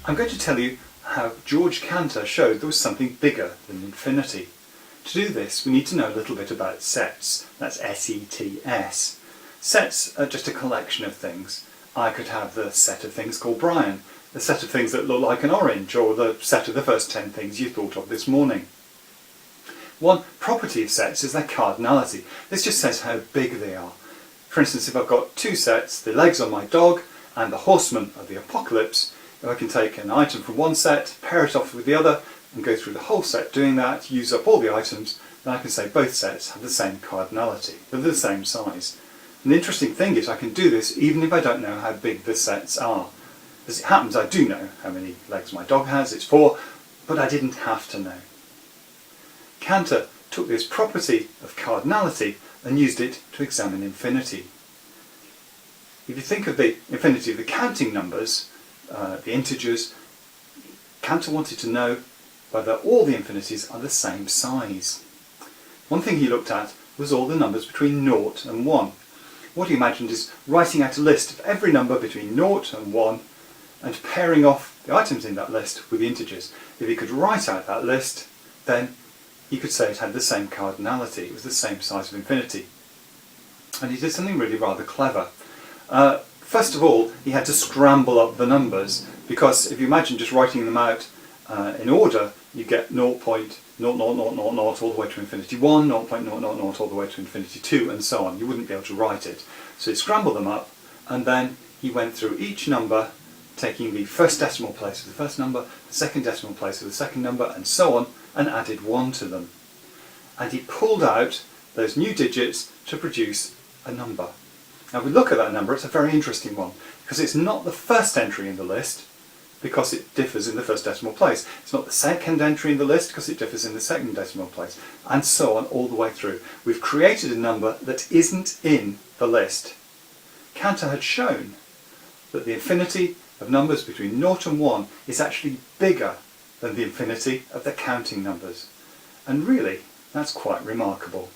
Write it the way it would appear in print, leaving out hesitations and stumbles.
I'm going to tell you how Georg Cantor showed there was something bigger than infinity. To do this, we need to know a little bit about sets. That's S-E-T-S. Sets are just a collection of things. I could have the set of things called Brian, the set of things that look like an orange, or the set of the first 10 things you thought of this morning. One property of sets is their cardinality. This just says how big they are. For instance, if I've got two sets, the legs on my dog and the horseman of the apocalypse, if I can take an item from one set, pair it off with the other, and go through the whole set doing that, use up all the items, then I can say both sets have the same cardinality, they're the same size. And the interesting thing is I can do this even if I don't know how big the sets are. As it happens, I do know how many legs my dog has, it's 4, but I didn't have to know. Cantor took this property of cardinality and used it to examine infinity. If you think of the infinity of the counting numbers, the integers, Cantor wanted to know whether all the infinities are the same size. One thing he looked at was all the numbers between 0 and 1. What he imagined is writing out a list of every number between 0 and 1 and pairing off the items in that list with the integers. If he could write out that list, then he could say it had the same cardinality, it was the same size of infinity. And he did something really rather clever. First of all, he had to scramble up the numbers, because if you imagine just writing them out in order, you get 0.0000 all the way to infinity 1, 0.000 all the way to infinity 2, and so on. You wouldn't be able to write it. So he scrambled them up, and then he went through each number, taking the first decimal place of the first number, the second decimal place of the second number, and so on, and added 1 to them. And he pulled out those new digits to produce a number. Now if we look at that number, it's a very interesting one, because it's not the first entry in the list, because it differs in the first decimal place. It's not the second entry in the list, because it differs in the second decimal place, and so on all the way through. We've created a number that isn't in the list. Cantor had shown that the infinity of numbers between 0 and 1 is actually bigger than the infinity of the counting numbers. And really, that's quite remarkable.